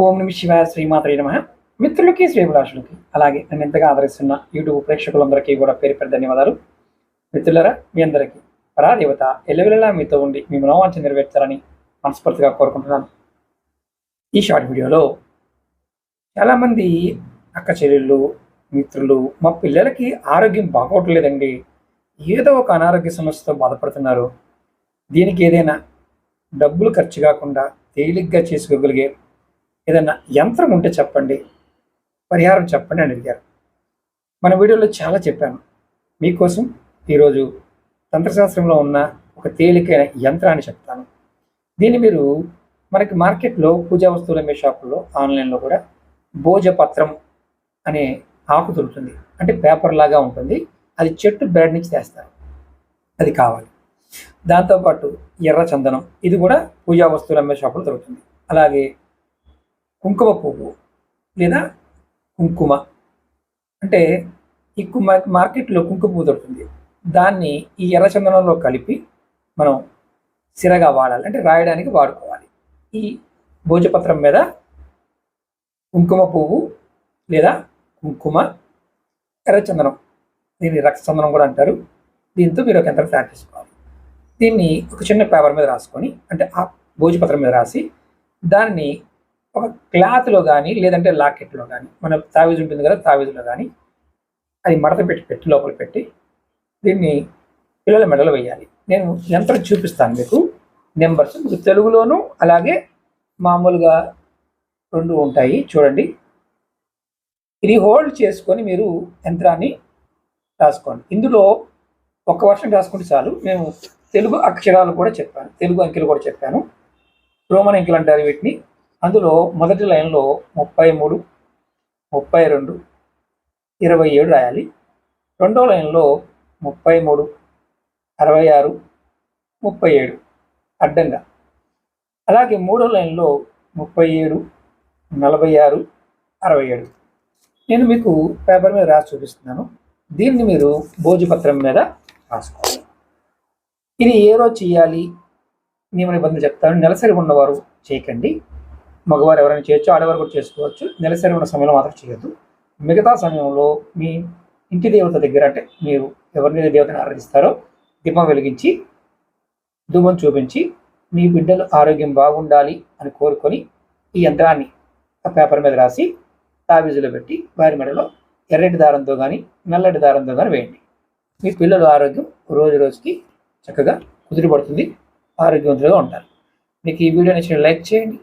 ఓం నమ శివాయ శ్రీమాత్రే నమః. మిత్రులకి శ్రేభిలాషులకి అలాగే నన్ను ఎంతగా ఆదరిస్తున్న యూట్యూబ్ ప్రేక్షకులందరికీ కూడా పేరు పేరు ధన్యవాదాలు. మిత్రులరా, మీ అందరికీ పరాదేవత ఎల్లవెల్లలా మీతో ఉండి మీ మనోవాంఛ నెరవేర్చాలని మనస్ఫూర్తిగా కోరుకుంటున్నాను. ఈ షార్ట్ వీడియోలో చాలామంది అక్క చెల్లెళ్ళు, మిత్రులు మా పిల్లలకి ఆరోగ్యం బాగోట్లేదండి, ఏదో ఒక అనారోగ్య సమస్యతో బాధపడుతున్నారు, దీనికి ఏదైనా డబ్బులు ఖర్చు కాకుండా తేలిగ్గా చేసుకోగలిగే ఏదైనా యంత్రం ఉంటే చెప్పండి, పరిహారం చెప్పండి అని అడిగారు. మన వీడియోలో చాలా చెప్పాను. మీకోసం ఈరోజు తంత్రశాస్త్రంలో ఉన్న ఒక తేలికైన యంత్రాన్ని చెప్తాను. దీన్ని మీరు మనకి మార్కెట్లో పూజా వస్తువులు అమ్మే షాపుల్లో ఆన్లైన్లో కూడా భోజపత్రం అనే ఆకు దొరుకుతుంది. అంటే పేపర్ లాగా ఉంటుంది, అది చెట్టు బెరడు నుంచి తెస్తారు, అది కావాలి. దాంతోపాటు ఎర్ర చందనం, ఇది కూడా పూజా వస్తువులు అమ్మే షాపులో దొరుకుతుంది. అలాగే కుంకుమ పువ్వు లేదా కుంకుమ, అంటే ఈ మార్కెట్లో కుంకుమ పువ్వు దొరుకుతుంది, దాన్ని ఈ ఎర్రచందనంలో కలిపి మనం సిరగా వాడాలి, అంటే రాయడానికి వాడుకోవాలి. ఈ భోజపత్రం మీద కుంకుమ పువ్వు లేదా కుంకుమ, ఎర్రచందనం, దీన్ని రక్తచందనం కూడా అంటారు, దీంతో మీరు ఒక యంత్రం తయారు చేసుకోవాలి. దీన్ని ఒక చిన్న పేపర్ మీద రాసుకొని, అంటే ఆ భోజపత్రం మీద రాసి దాన్ని ఒక క్లాత్లో కానీ లేదంటే లాకెట్లో కానీ, మన తావీజు ఉంటుంది కదా, తావీజులో కానీ అది మడత పెట్టి లోపల పెట్టి దీన్ని పిల్లల మెడలో వేయాలి. నేను యంత్రం చూపిస్తాను మీకు, నెంబర్స్ మీకు తెలుగులోను అలాగే మామూలుగా రెండు ఉంటాయి, చూడండి. ఇది హోల్డ్ చేసుకొని మీరు యంత్రాన్ని రాసుకోండి. ఇందులో ఒక వర్షం రాసుకుంటే చాలు. మేము తెలుగు అక్షరాలు కూడా చెప్పాను, తెలుగు అంకెలు కూడా చెప్పాను, రోమన్ అంకెలు అంటారు వీటిని. అందులో మొదటి లైన్లో 33, 32, 27 రాయాలి. రెండో లైన్లో 33, 66, 37 అడ్డంగా. అలాగే మూడో లైన్లో 37, 46, 67. నేను మీకు పేపర్ మీద రాసి చూపిస్తున్నాను. దీన్ని మీరు భోజపత్రం మీద రాసుకోవాలి. ఇది ఏ రోజు చేయాలి, నియమ నిబంధనలు చెప్తాను. నెలసరి ఉన్నవారు చేయకండి, మగవారు ఎవరైనా చేయొచ్చు, ఆడవారు కూడా చేసుకోవచ్చు. నెలసరి ఉన్న సమయంలో మాత్రం చేయొద్దు. మిగతా సమయంలో మీ ఇంటి దేవత దగ్గర, అంటే మీరు ఎవరిని దేవతను ఆరాధిస్తారో దీపం వెలిగించి ధూపం చూపించి మీ బిడ్డలు ఆరోగ్యం బాగుండాలి అని కోరుకొని ఈ యంత్రాన్ని ఆ పేపర్ మీద రాసి తాబీజులో పెట్టి వారి మెడలో ఎర్రటి దారంతో కానీ నల్లటి దారంతో కానీ వేయండి. మీ పిల్లల ఆరోగ్యం రోజు రోజుకి చక్కగా కుదిరిపడుతుంది, ఆరోగ్యవంతులుగా ఉంటారు. మీకు ఈ వీడియో నచ్చిన లైక్ చేయండి,